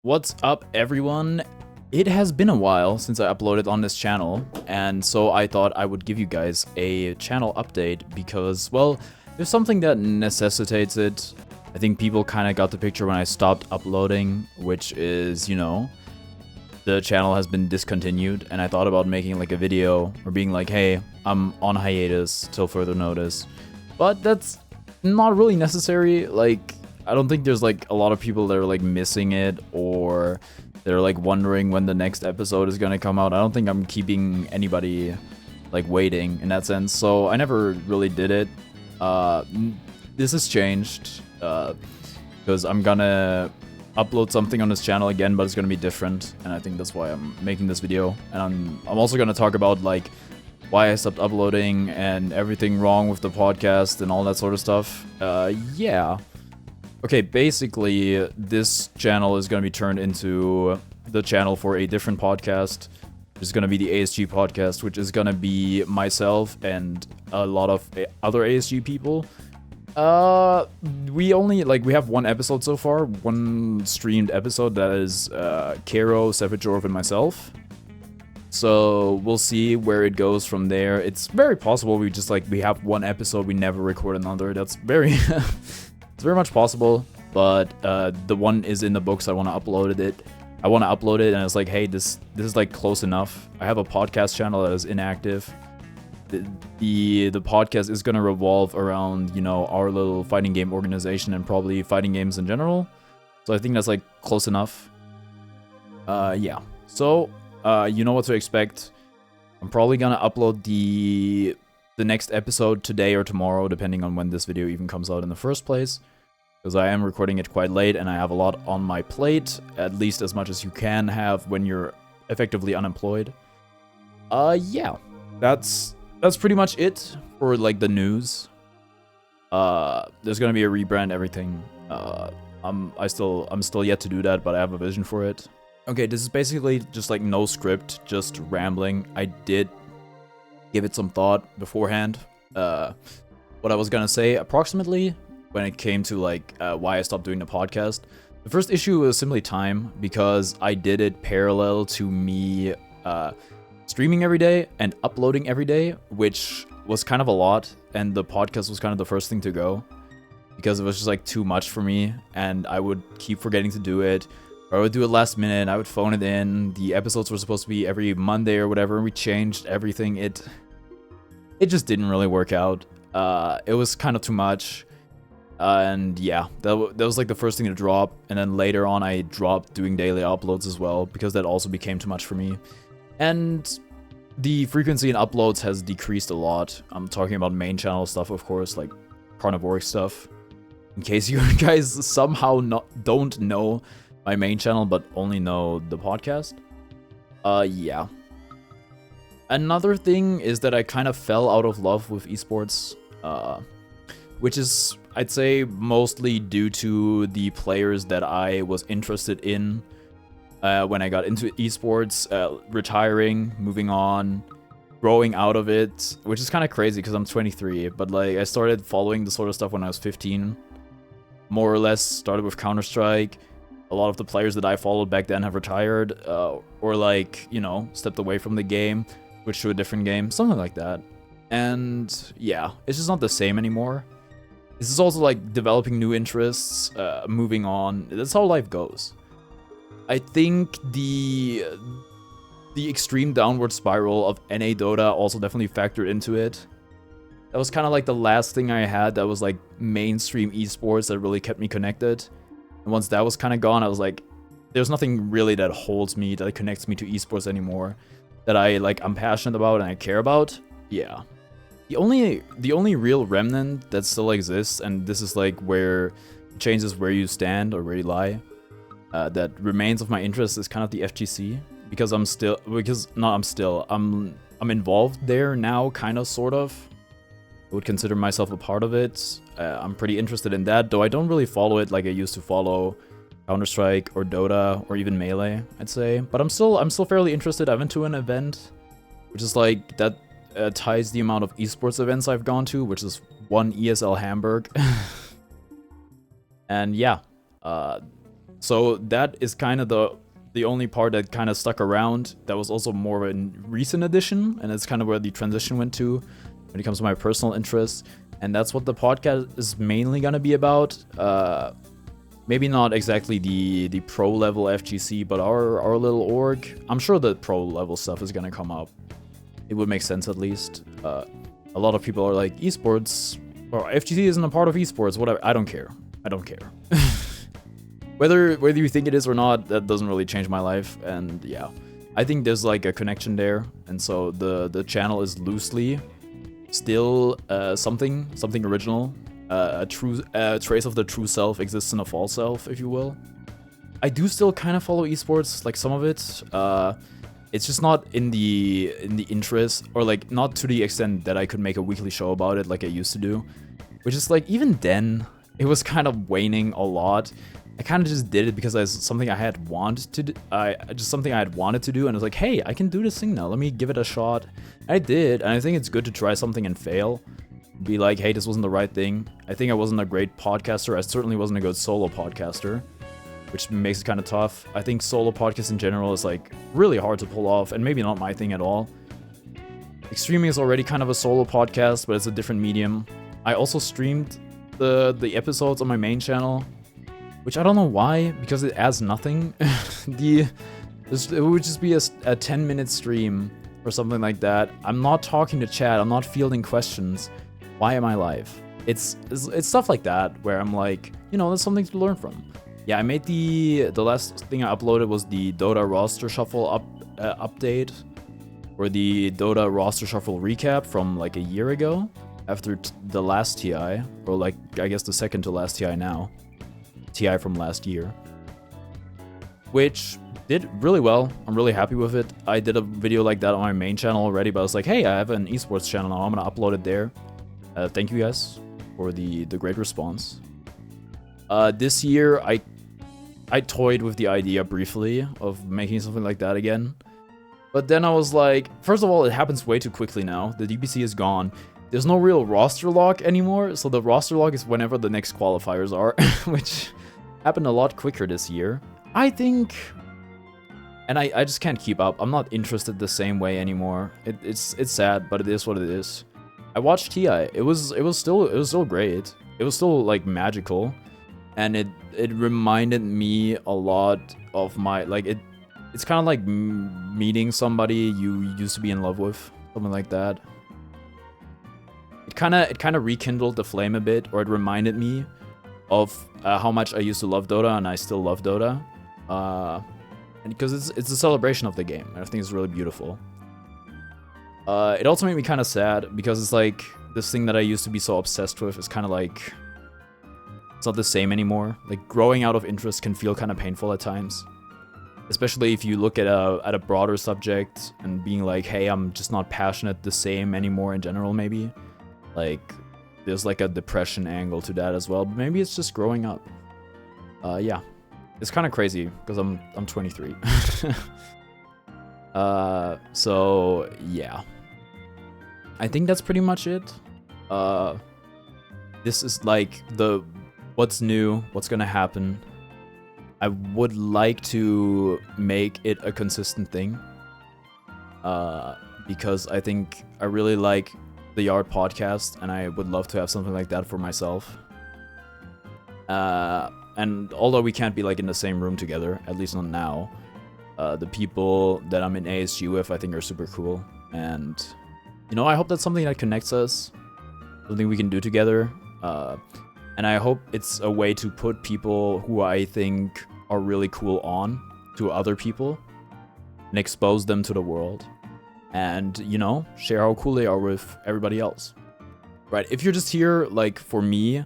What's up, everyone? It has been a while since I uploaded on this channel, and so I thought I would give you guys a channel update because, well, there's something that necessitates it. I think people kind of got the picture when I stopped uploading, which is, the channel has been discontinued, and I thought about making like a video or being like, hey, I'm on hiatus till further notice. But that's not really necessary. Like, I don't think there's like a lot of people that are like missing it or they're like wondering when the next episode is gonna come out. I don't think I'm keeping anybody like waiting in that sense, so I never really did it. This has changed because I'm gonna upload something on this channel again, but it's gonna be different, and I think that's why I'm making this video. And I'm also gonna talk about like why I stopped uploading and everything wrong with the podcast and all that sort of stuff. Yeah. Okay, basically, this channel is going to be turned into the channel for a different podcast. It's going to be the ASG podcast, which is going to be myself and a lot of other ASG people. We have one episode so far, one streamed episode that is Karo, Savajorov, and myself. So we'll see where it goes from there. It's very possible we have one episode, we never record another. That's very... It's very much possible, but the one is in the books. I want to upload it. And it's like, hey, this is like close enough. I have a podcast channel that is inactive. The podcast is gonna revolve around our little fighting game organization and probably fighting games in general. So I think that's like close enough. Yeah. So you know what to expect. I'm probably gonna upload the next episode today or tomorrow, depending on when this video even comes out in the first place, because I am recording it quite late and I have a lot on my plate, at least as much as you can have when you're effectively unemployed. Yeah, that's pretty much it for like the news. There's gonna be a rebrand, everything. I'm still yet to do that, but I have a vision for it. Okay, this is basically just like no script, just rambling. I did give it some thought beforehand, what I was gonna say approximately when it came to like why I stopped doing the podcast. The first issue was simply time, because I did it parallel to me streaming every day and uploading every day, which was kind of a lot, and the podcast was kind of the first thing to go because it was just like too much for me, and I would keep forgetting to do it, or I would do it last minute. I would phone it in. The episodes were supposed to be every Monday or whatever, and we changed everything. It just didn't really work out. It was kind of too much. And yeah, that was like the first thing to drop. And then later on, I dropped doing daily uploads as well, because that also became too much for me. And the frequency in uploads has decreased a lot. I'm talking about main channel stuff, of course, like carnivoric stuff. In case you guys somehow don't know my main channel, but only know the podcast. Yeah. Another thing is that I kind of fell out of love with esports, which is, I'd say, mostly due to the players that I was interested in when I got into esports, retiring, moving on, growing out of it, which is kind of crazy because I'm 23, but like I started following the sort of stuff when I was 15, more or less. Started with Counter-Strike. A lot of the players that I followed back then have retired, or like, stepped away from the game, switched to a different game, something like that. And yeah, it's just not the same anymore. This is also like developing new interests, moving on. That's how life goes. I think the extreme downward spiral of NA Dota also definitely factored into it. That was kind of like the last thing I had that was like mainstream esports that really kept me connected. And once that was kind of gone, I was like, there's nothing really that holds me, that connects me to esports anymore, that I'm passionate about and I care about. Yeah. The only real remnant that still exists, and this is like where it changes where you stand or where you lie, that remains of my interest, is kind of the FGC, because I'm involved there now, kind of, sort of. I would consider myself a part of it. I'm pretty interested in that, though I don't really follow it like I used to follow Counter-Strike or Dota or even Melee, I'd say. But I'm still fairly interested. I went to an event, which is like that ties the amount of esports events I've gone to, which is one ESL Hamburg. And yeah, So that is kind of the only part that kind of stuck around. That was also more of a recent addition, and it's kind of where the transition went to when it comes to my personal interests. And that's what the podcast is mainly gonna be about. Maybe not exactly the pro level FGC, but our little org. I'm sure the pro level stuff is gonna come up. It would make sense at least. A lot of people are like, esports, or FGC isn't a part of esports, whatever. I don't care. I don't care. Whether you think it is or not, that doesn't really change my life. And yeah, I think there's like a connection there. And so the channel is loosely still something original. A true trace of the true self exists in a false self, if you will. I do still kind of follow esports, like some of it. It's just not in the interest, or like not to the extent that I could make a weekly show about it like I used to do. Which is like, even then, it was kind of waning a lot. I kind of just did it because it's something I had wanted to do. Something I had wanted to do, and I was like, hey, I can do this thing now. Let me give it a shot. I did, and I think it's good to try something and fail. Be like, hey, this wasn't the right thing. I think I wasn't a great podcaster. I certainly wasn't a good solo podcaster, which makes it kind of tough. I think solo podcasts in general is like really hard to pull off, and maybe not my thing at all. Like, streaming is already kind of a solo podcast, but it's a different medium. I also streamed the episodes on my main channel, which I don't know why, because it adds nothing. It would just be a 10-minute stream or something like that. I'm not talking to chat. I'm not fielding questions. Why am I live? It's stuff like that where I'm like, you know, there's something to learn from. Yeah, I made the last thing I uploaded was the Dota roster shuffle update, or the Dota roster shuffle recap from like a year ago, after the last TI, or like I guess the second to last TI now, TI from last year, which did really well. I'm really happy with it. I did a video like that on my main channel already, but I was like, hey, I have an esports channel now. I'm gonna upload it there. Thank you guys for the great response. This year, I toyed with the idea briefly of making something like that again. But then I was like, first of all, it happens way too quickly now. The DPC is gone. There's no real roster lock anymore. So the roster lock is whenever the next qualifiers are, which happened a lot quicker this year. I think... And I just can't keep up. I'm not interested the same way anymore. It's sad, but it is what it is. I watched TI. It was still great. It was still like magical, and it reminded me a lot of my it's kind of like meeting somebody you used to be in love with, something like that. It kind of rekindled the flame a bit, or it reminded me of how much I used to love Dota, and I still love Dota. And because it's a celebration of the game, and I think it's really beautiful. It also made me kind of sad, because it's like, this thing that I used to be so obsessed with is kind of like, it's not the same anymore. Like, growing out of interest can feel kind of painful at times. Especially if you look at a broader subject, and being like, hey, I'm just not passionate the same anymore in general, maybe. Like, there's like a depression angle to that as well, but maybe it's just growing up. Yeah. It's kind of crazy, because I'm 23. So, yeah. I think that's pretty much it. This is like what's new, what's gonna happen. I would like to make it a consistent thing. Because I think I really like the Yard podcast, and I would love to have something like that for myself. And although we can't be like in the same room together, at least not now, the people that I'm in ASG with, I think, are super cool. And, you know, I hope that's something that connects us, something we can do together. And I hope it's a way to put people who I think are really cool on to other people and expose them to the world. And, you know, share how cool they are with everybody else. Right? If you're just here, like, for me,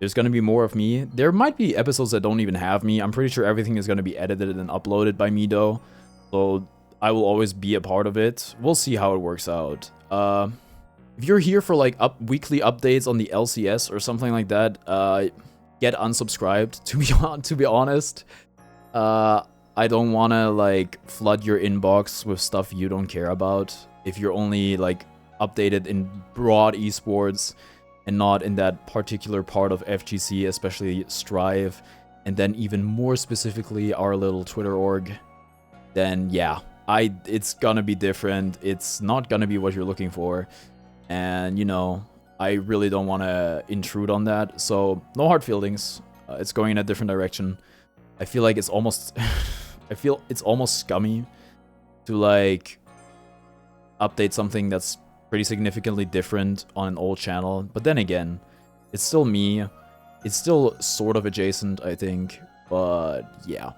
there's going to be more of me. There might be episodes that don't even have me. I'm pretty sure everything is going to be edited and uploaded by me, though. So I will always be a part of it. We'll see how it works out. If you're here for like weekly updates on the LCS or something like that, get unsubscribed, to be honest. I don't want to like flood your inbox with stuff you don't care about. If you're only like updated in broad esports and not in that particular part of FGC, especially Strive, and then even more specifically our little Twitter org, then yeah, it's gonna be different. It's not gonna be what you're looking for, and you know, I really don't want to intrude on that, so no hard feelings. It's going in a different direction. I feel like it's almost I feel it's almost scummy to like update something that's pretty significantly different on an old channel, but then again, it's still me. It's still sort of adjacent, I think, but yeah.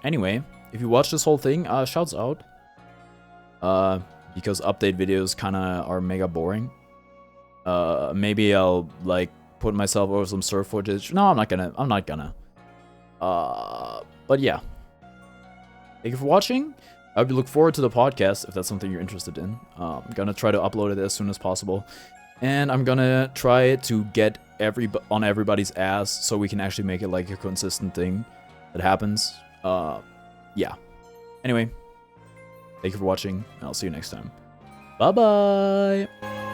Anyway, if you watch this whole thing, shouts out. Because update videos kinda are mega boring. Maybe I'll like put myself over some surf footage. No, I'm not gonna. But yeah. Thank you for watching. I look forward to the podcast if that's something you're interested in. I'm gonna try to upload it as soon as possible. And I'm gonna try to get on everybody's ass so we can actually make it like a consistent thing that happens. Yeah. Anyway, thank you for watching, and I'll see you next time. Bye-bye!